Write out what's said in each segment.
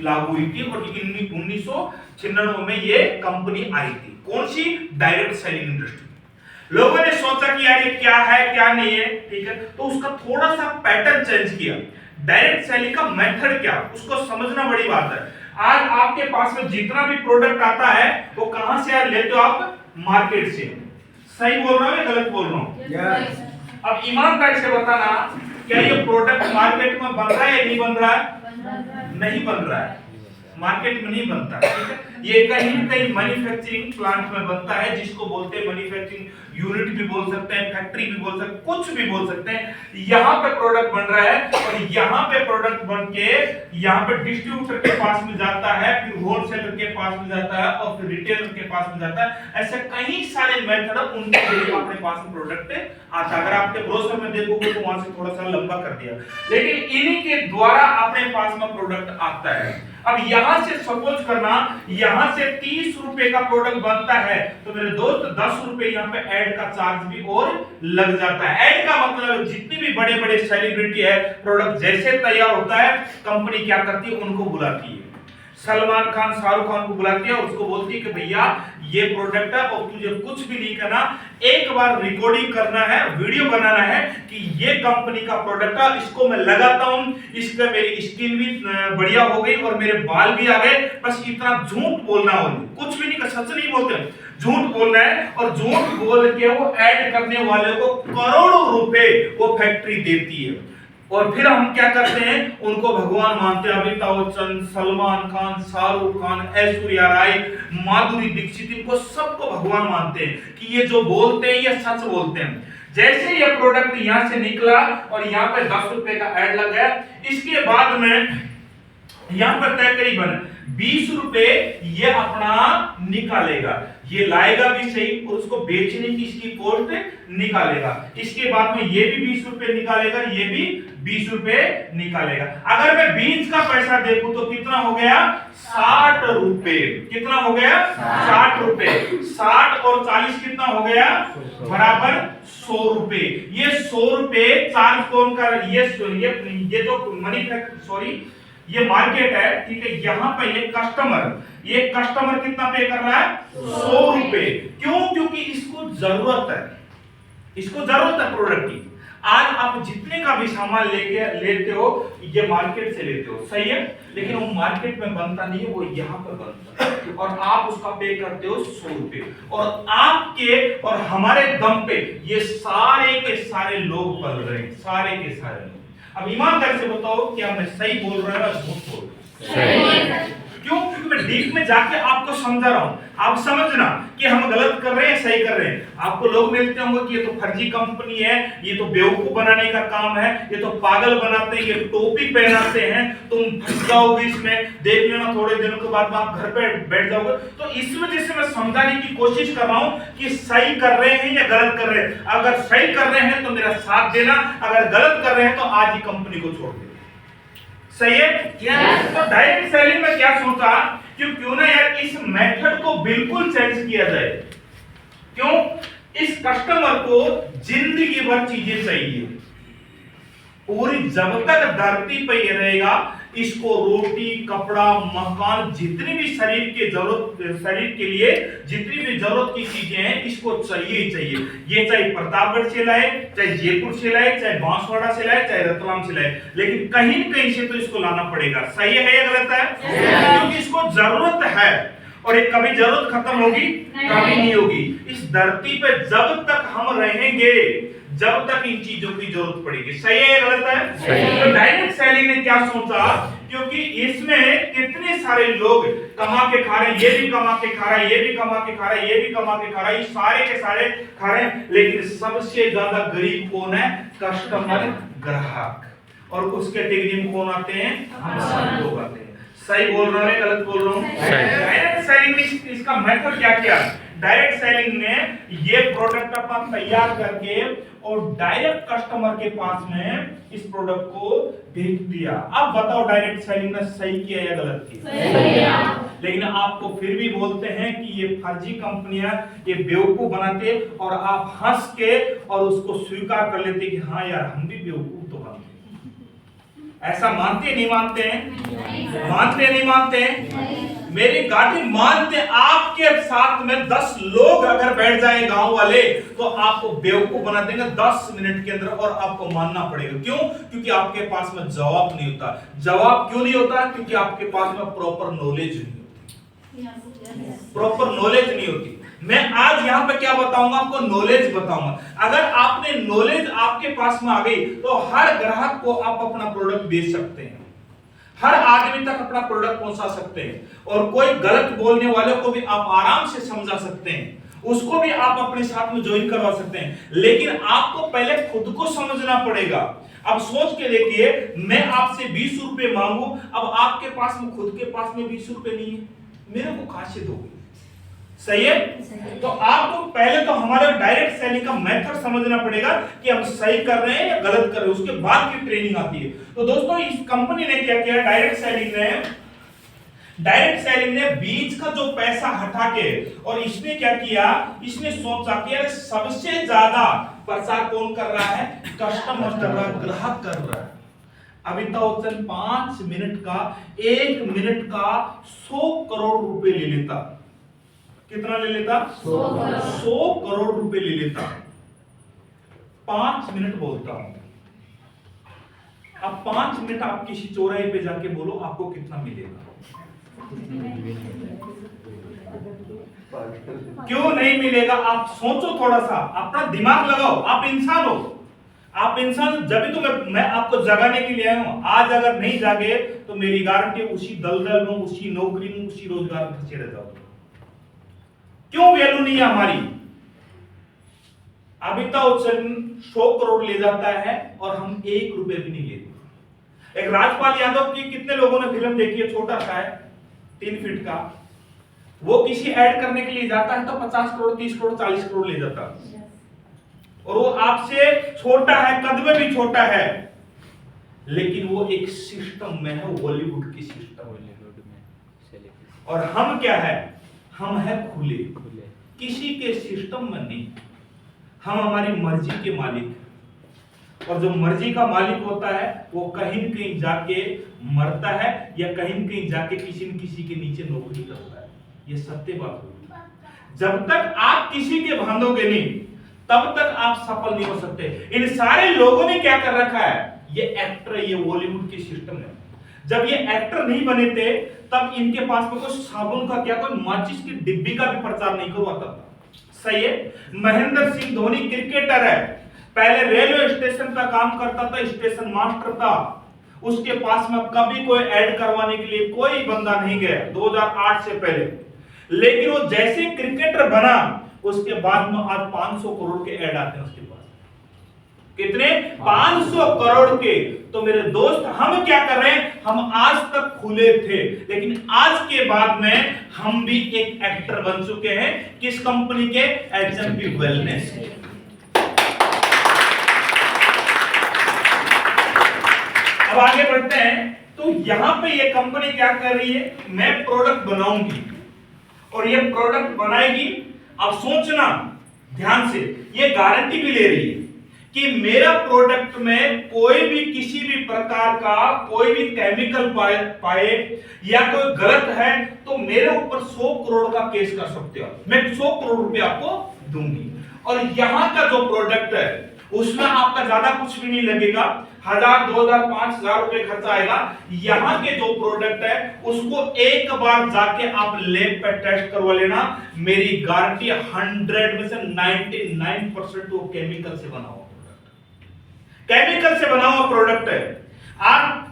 लागू हुई थी और 1996 में ये कंपनी आई थी। कौन सी? Direct selling industry. लोगों ने सोचा कि यार ये क्या है क्या नहीं है, ठीक है, तो उसका थोड़ा सा पैटर्न चेंज किया। डायरेक्ट सेलिंग का मेथड क्या, उसको समझना बड़ी बात है। आज आपके पास में जितना भी प्रोडक्ट आता है वो कहां से लेते हो आप? मार्केट से। सही बोल रहा हूं या गलत बोल रहा हूं? अब ईमानदारी से बताना, क्या ये प्रोडक्ट मार्केट में बन रहा है या नहीं बन रहा है? नहीं बन रहा है, मार्केट में नहीं बनता, ठीक है। ये कहीं न कहीं मैन्युफैक्चरिंग प्लांट में बनता है, जिसको बोलते हैं मैन्युफैक्चरिंग यूनिट भी बोल सकते हैं, फैक्ट्री भी बोल सकते हैं, कुछ भी बोल सकते हैं। यहाँ पे प्रोडक्ट बन रहा है और यहाँ पे प्रोडक्ट बन के यहाँ पे डिस्ट्रीब्यूटर के पास में जाता है, फिर होलसेलर के पास में जाता है और फिर रिटेलर के पास में जाता है। ऐसे कई सारे मेथड उनके जरिए अपने पास में प्रोडक्ट आता है। अगर आपके ब्रोशर में देखोगे तो वहां से थोड़ा सा लंबा कर दिया, लेकिन इन्हीं के द्वारा अपने पास में प्रोडक्ट आता है। अब यहां से सपोज करना, यहां से 30 रुपए का प्रोडक्ट बनता है तो मेरे दोस्त 10 रुपए यहाँ पे ऐड का चार्ज भी और लग जाता है। ऐड का मतलब जितनी भी बड़े बड़े सेलिब्रिटी है, प्रोडक्ट जैसे तैयार होता है कंपनी क्या करती है, उनको बुलाती है। सलमान खान शाहरुख खान को बुलाती है और उसको बोलती है कि भैया ये प्रोडक्ट है और तुझे कुछ भी नहीं करना, एक बार रिकॉर्डिंग करना है, वीडियो बनाना है कि ये कंपनी का प्रोडक्ट है, इसको मैं लगाता हूं, इसका मेरी स्किन भी बढ़िया हो गई और मेरे बाल भी आ गए। बस इतना झूठ बोलना हो, कुछ भी नहीं, सच नहीं बोलते, झूठ बोलना है। और झूठ बोल के वो ऐड करने वाले को करोड़ों रुपए वो फैक्ट्री देती है। और फिर हम क्या करते हैं, उनको भगवान मानते हैं। अमिताभ बच्चन, सलमान खान, शाहरुख खान, ऐश्वर्या राय, माधुरी दीक्षित, इनको सबको भगवान मानते हैं कि ये जो बोलते हैं ये सच बोलते हैं। जैसे ये प्रोडक्ट यहां से निकला और यहाँ पे 10 रुपए का ऐड लग गया, इसके बाद में यहाँ पर तकरीबन 20 रुपए ये अपना निकालेगा, ये लाएगा भी सही और उसको बेचने की इसकी कॉस्ट निकालेगा। इसके बाद में ये भी 20 रुपए निकालेगा, ये भी 20 रुपए निकालेगा। अगर मैं बीज का पैसा देखूं तो कितना हो गया? 60 रुपए। कितना हो गया? 60 रुपए। 60 और 40 कितना हो गया? बराबर 100 रुपए। ये 100 रुपए चार्ज कौन कर? ये जो मनी फैक्ट्री, सॉरी ये मार्केट है, ठीक है। यहाँ पे ये कस्टमर कितना पे कर रहा है? 100 रुपए। क्यों? क्योंकि इसको जरूरत है, प्रोडक्ट की। आज आप जितने का भी सामान लेते हो ये मार्केट से लेते हो, सही है, लेकिन वो मार्केट में बनता नहीं है, वो यहाँ पर बनता है और आप उसका पे करते हो 100 रुपए। और आपके और हमारे दम पे ये सारे के सारे लोग पल रहे हैं, सारे के सारे लोग। अब ईमानदारी से बताओ क्या मैं सही बोल रहा हूं या झूठ बोल रहा हूं? क्यों? क्योंकि मैं डीप में जाके आपको समझा रहा हूं। आप समझना कि हम गलत कर रहे हैं सही कर रहे हैं। आपको लोग मिलते होंगे कि ये तो फर्जी कंपनी है, ये तो बेवकूफ बनाने का काम है, ये तो पागल बनाते हैं, ये टोपी पहनाते हैं, तुम फंस जाओगे इसमें, देख लेना थोड़े दिनों के बाद आप घर पे बैठ जाओगे। तो इस वजह से मैं समझाने की कोशिश कर रहा हूं कि सही कर रहे हैं या गलत कर रहे हैं। अगर सही कर रहे हैं तो मेरा साथ देना, अगर गलत कर रहे हैं तो आज ही कंपनी को छोड़ देना। सही है? तो डायरेक्ट सेलिंग में क्या सोचा कि क्यों ना यार इस मेथड को बिल्कुल चेंज किया जाए। क्यों? इस कस्टमर को जिंदगी भर चीजें चाहिए, पूरी जब तक धरती पे ये रहेगा इसको रोटी, कपड़ा, मकान, जितनी भी शरीर के लिए जितनी भी जरूरत की चीजें हैं इसको चाहिए ही चाहिए। ये चाहे प्रतापगढ़ से लाए, चाहे जयपुर से लाए, चाहे बांसवाड़ा से लाए, चाहे रतलाम से लाए, लेकिन कहीं न कहीं से तो इसको लाना पड़ेगा। सही है या गलत है? क्योंकि इसको जरूरत है और ये कभी जरूरत खत्म होगी? कभी नहीं होगी। इस धरती पे जब तक हम रहेंगे जब तक इन चीजों की जरूरत पड़ेगी। सही है या गलत है? तो डायरेक्ट सेलिंग ने क्या सोचा, क्योंकि इसमें कितने सारे लोग कमा के खा रहे हैं, ये भी कमा के खा रहा है, ये भी कमा के खा रहा है, ये भी कमा के खा रहा है, ये सारे के सारे खा रहे हैं, लेकिन सबसे ज्यादा गरीब कौन है? कस्टमर, ग्राहक। और उस कैटेगरी में कौन आते हैं? हम सब लोग आते हैं। सही बोल रहा है गलत बोल रहा हूं? डायरेक्ट सेलिंग ने इसका मेथड क्या किया? डायरेक्ट सेलिंग ने ये प्रोडक्ट अपन तैयार करके और डायरेक्ट कस्टमर के पास में इस प्रोडक्ट को भेज दिया। अब बताओ डायरेक्ट सेलिंग ने सही किया या गलत किया? सही किया। लेकिन आपको फिर भी बोलते हैं कि ये फर्जी कंपनियां ये बेवकूफ बनाते और आप हंस के और उसको स्वीकार कर लेते कि हाँ यार हम भी बेवकूफ तो बनते। ऐसा मानते नहीं मानते हैं? मानते नहीं मानते हैं? मेरी गाड़ी मानते, आपके साथ में 10 लोग अगर बैठ जाए गांव वाले तो आपको बेवकूफ बना देंगे 10 मिनट के अंदर, और आपको मानना पड़ेगा। क्यों? क्योंकि आपके पास में जवाब नहीं होता। जवाब क्यों नहीं होता? क्योंकि आपके पास में प्रॉपर नॉलेज नहीं होती। प्रॉपर नॉलेज नहीं होती। मैं आज यहां पे क्या बताऊंगा? आपको नॉलेज बताऊंगा। अगर आपने नॉलेज आपके पास में आ गई तो हर ग्राहक को आप अपना प्रोडक्ट बेच सकते हैं, हर आदमी तक अपना प्रोडक्ट पहुंचा सकते हैं, और कोई गलत बोलने वाले को भी आप आराम से समझा सकते हैं, उसको भी आप अपने साथ में ज्वाइन करवा सकते हैं। लेकिन आपको पहले खुद को समझना पड़ेगा। अब सोच के देखिए, मैं आपसे 20 रुपए मांगू, अब आपके पास में खुद के पास में 20 रुपए नहीं है, मेरे को कहां से दोगे? सही है? तो आपको पहले तो हमारे डायरेक्ट सेलिंग का मेथड समझना पड़ेगा कि हम सही कर रहे हैं या गलत कर रहे हैं, उसके बाद की ट्रेनिंग आती है। तो दोस्तों, इस कंपनी ने क्या किया? डायरेक्ट सेलिंग ने बीच का जो पैसा हटा के, और इसने क्या किया? इसने सोचा कि यार सबसे ज्यादा प्रचार कौन कर रहा है? कस्टमर कर रहा है, ग्राहक कर रहा है। अमिताभ बच्चन 5 मिनट का, 1 मिनट का 100 करोड़ रुपए ले लेता। कितना ले लेता? 100 करोड़ रुपए ले लेता। 5 मिनट बोलता हूं। अब 5 मिनट आप किसी चौराहे पे जाके बोलो, आपको कितना मिलेगा? क्यों नहीं मिलेगा? आप सोचो, थोड़ा सा अपना दिमाग लगाओ। आप इंसान हो, आप इंसान, जब भी तो मैं आपको जगाने के लिए आया हूं। आज अगर नहीं जागे तो मेरी गारंटी उसी दलदल में, उसी नौकरी में, उसी रोजगार में फंसे रह जाओगे। क्यों वैल्यू नहीं है हमारी? अमिताभ बच्चन 100 करोड़ ले जाता है और हम 1 रुपए भी नहीं लेते। एक राजपाल यादव की कितने लोगों ने फिल्म देखी है? छोटा सा है, 3 फीट का। वो किसी ऐड करने के लिए जाता है तो 50 करोड़, 30 करोड़, 40 करोड़ ले जाता है, और वो आपसे छोटा है, कद में भी छोटा है, लेकिन वो एक सिस्टम में है, बॉलीवुड की सिस्टम में। और हम क्या है? हम है खुले, किसी के सिस्टम में नहीं। हम हमारी मर्जी के मालिक, और जो मर्जी का मालिक होता है वो कहीं न कहीं जाके मरता है, या कहीं न कहीं जाके किसी न किसी के नीचे नौकरी करता है। ये सत्य बात होगी। जब तक आप किसी के बांधोगे नहीं, तब तक आप सफल नहीं हो सकते। इन सारे लोगों ने क्या कर रखा है? ये एक्टर, ये बॉलीवुड की सिस्टम है। जब ये एक्टर नहीं बने थे तब इनके पास में कोई साबुन का क्या, कोई माचिस की डिब्बी का भी प्रचार नहीं करवाता था। सही है? महेंद्र सिंह धोनी क्रिकेटर है, पहले रेलवे स्टेशन पर काम करता था, स्टेशन मास्टर था। उसके पास में कभी कोई ऐड करवाने के लिए कोई बंदा नहीं गया 2008 से पहले। लेकिन वो जैसे क्रिकेटर बना, उसके बाद में आज 500 करोड़ के ऐड आते हैं उसके पास। कितने? 500 करोड़ के। तो मेरे दोस्त, हम क्या कर रहे हैं? हम आज तक खुले थे, लेकिन आज के बाद में हम भी एक एक्टर बन चुके हैं। किस कंपनी के? HMP wellness. अब आगे बढ़ते हैं। तो यहां पे ये कंपनी क्या कर रही है? मैं प्रोडक्ट बनाऊंगी और ये प्रोडक्ट बनाएगी। अब सोचना ध्यान से, ये गारंटी भी ले रही है कि मेरा प्रोडक्ट में कोई भी किसी भी प्रकार का कोई भी केमिकल पाए या कोई गलत है तो मेरे ऊपर 100 करोड़ का केस कर सकते हो। मैं 100 करोड़ रुपए आपको दूंगी। और यहां का जो प्रोडक्ट है उसमें आपका ज्यादा कुछ भी नहीं लगेगा, 1000, 2000, 5000 रुपए खर्चा आएगा। यहाँ के जो प्रोडक्ट है उसको एक बार जाके आप लैब पे टेस्ट करवा लेना, मेरी गारंटी 100 में से 99% वो केमिकल से बना हुआ केमिकल से बना हुआ प्रोडक्ट है। आज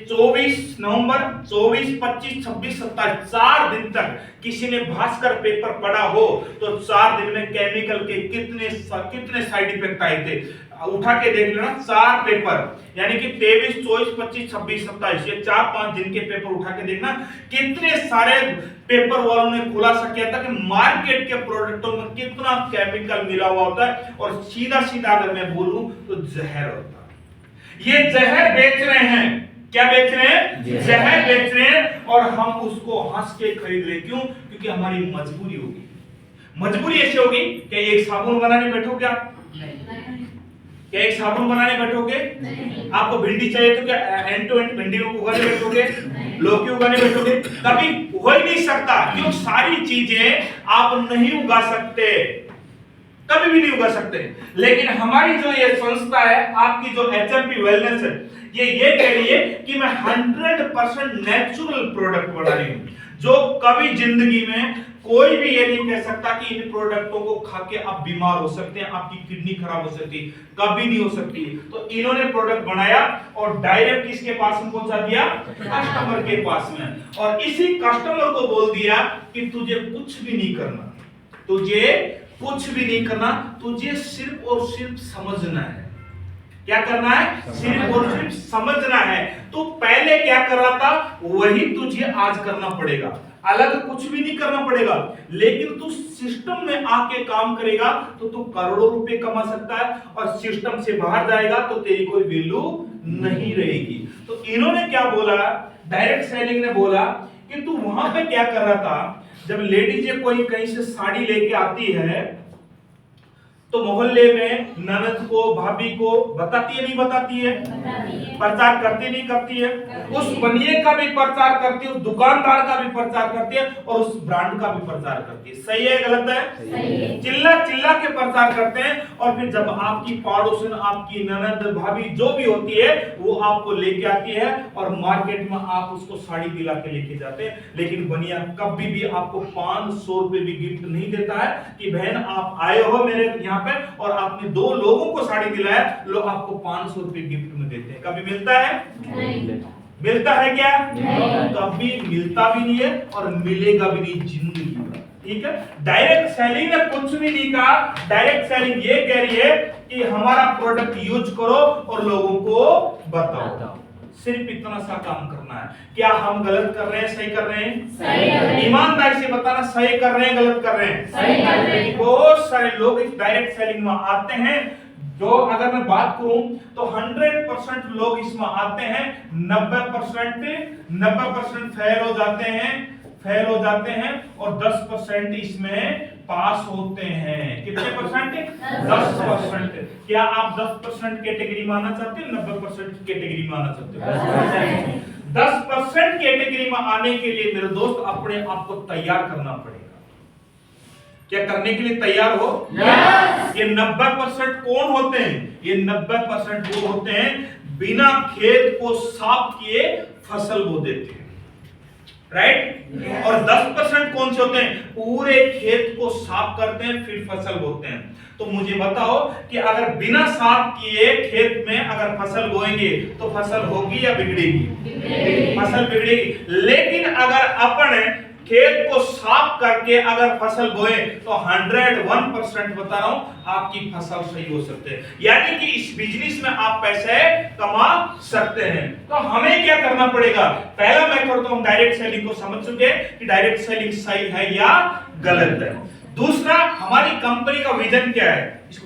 24 नवंबर, 24, 25, 26, 27 4 दिन तक किसी ने भास्कर पेपर पढ़ा हो तो 4 दिन में केमिकल के कितने साइड इफेक्ट आए थे, उठा के देख लेना। 4 पेपर, यानी कि 23, 24, 25, 26, 27 ये 4-5 दिन के पेपर उठा के देखना, कितने सारे पेपर वालों ने खुलासा किया था कि मार्केट के प्रोडक्टों में कितना केमिकल मिला हुआ होता है। और सीधा सीधा अगर मैं बोलूं तो जहर होता है। ये जहर बेच रहे हैं। क्या बेच रहे हैं? जहर बेच रहे हैं। और हम उसको हंस के खरीद रहे। क्यों? क्योंकि हमारी मजबूरी होगी। मजबूरी ऐसी होगी कि एक साबुन बनाने बैठोगे आप, क्या एक साबुन बनाने बैठोगे? आपको भिंडी चाहिए तो क्या एंड टू एंड भिंडी उगाने बैठोगे? लौकी उगाने बैठोगे? कभी हो ही नहीं सकता, क्यों? सारी चीजें आप नहीं उगा सकते, कभी भी नहीं उगा सकते। लेकिन हमारी जो ये संस्था है, आपकी जो एचएमपी वेलनेस है, ये कह रही है कि मैं 100% नेचुरल प्रोडक्ट बना रही हूं, जो कभी जिंदगी में कोई भी ये नहीं कह सकता कि इन प्रोडक्टों को खा के आप बीमार हो सकते हैं, आपकी किडनी खराब हो सकती है, कभी नहीं हो सकती। तो इन्होंने प्रोडक्ट बनाया और डायरेक्ट किसके पास में पहुंचा दिया? कस्टमर के पास में। और इसी कस्टमर को बोल दिया कि तुझे कुछ भी नहीं करना, तुझे कुछ भी नहीं करना, तुझे सिर्फ और सिर्फ समझना है। क्या करना है? सिर्फ और सिर्फ समझना है। तो पहले क्या कर रहा था वही तुझे आज करना पड़ेगा, अलग कुछ भी नहीं करना पड़ेगा। लेकिन तू सिस्टम में आके काम करेगा तो तू करोड़ों रुपए कमा सकता है, और सिस्टम से बाहर जाएगा तो तेरी कोई वैल्यू नहीं रहेगी। तो इन्होंने क्या बोला, डायरेक्ट सेलिंग ने बोला कि तू वहां पे क्या कर रहा था, जब लेडीज कोई कहीं से साड़ी लेके आती है तो मोहल्ले में ननद को, भाभी को बताती है नहीं बताती है? प्रचार करती नहीं करती है? उस बनिए का भी प्रचार करती है, उस दुकानदार का भी प्रचार करती है, और उस ब्रांड का भी प्रचार करती है। सही है गलत है? सही है। चिल्ला चिल्ला के प्रचार करते हैं, और फिर जब आपकी पड़ोसन, आपकी ननद, भाभी जो भी होती है, वो आपको लेके आती है और मार्केट में आप उसको साड़ी दिला के लेके जाते हैं। लेकिन बनिया कभी भी आपको 500 रुपए भी गिफ्ट नहीं देता है कि बहन आप आए हो मेरे यहाँ पे और आपने 2 लोगों को साड़ी दिलाया, लोग आपको 500 रुपए गिफ्ट में देते हैं। कभी मिलता है? नहीं। मिलता है क्या? नहीं। कभी मिलता भी नहीं है और मिलेगा भी नहीं जिंदगी में। ठीक है? डायरेक्ट सेलिंग ने कुछ भी नहीं कहा। डायरेक्ट सेलिंग ये कह रही है कि हमारा प्रोडक्ट यूज करो और लोगों को बताओ। सिर्फ इतना सा काम करना है। क्या हम गलत कर रहे हैं, सही कर रहे हैं? सही कर रहे हैं। ईमानदारी से बताना, सही कर रहे हैं, गलत कर रहे हैं? सही कर रहे हैं। बहुत सारे लोग इस डायरेक्ट सेलिंग में आते हैं, जो अगर मैं बात करूं तो 100% लोग इसमें आते हैं, 90% फेल हो जाते हैं और 10% इसमें पास होते हैं। कितने परसेंट? 10%। क्या आप 10% कैटेगरी में आना चाहते हैं, 90% कैटेगरी में आना चाहते हो? 10% कैटेगरी में आने के लिए मेरे दोस्त अपने आप को तैयार करना पड़ेगा। क्या करने के लिए तैयार हो? yes! ये 90% कौन होते हैं? ये 90% वो होते हैं बिना खेत को साफ किए फसल बो देते हैं, राइट? yes. और 10% कौन से होते हैं? पूरे खेत को साफ करते हैं फिर फसल बोते हैं। तो मुझे बताओ कि अगर बिना साफ किए खेत में अगर फसल बोएंगे तो फसल होगी या बिगड़ेगी? फसल बिगड़ेगी। लेकिन अगर अपन खेत को साफ करके अगर फसल बोए तो 101% बता रहा हूं आपकी फसल सही हो सकते हैं। यानी कि इस बिजनेस में आप पैसे कमा सकते हैं। तो हमें क्या करना पड़ेगा? पहला मेथड तो हम डायरेक्ट सेलिंग को समझ चुके कि डायरेक्ट सेलिंग सही है या गलत है। दूसरा, हमारी कंपनी का विजन क्या है? इसको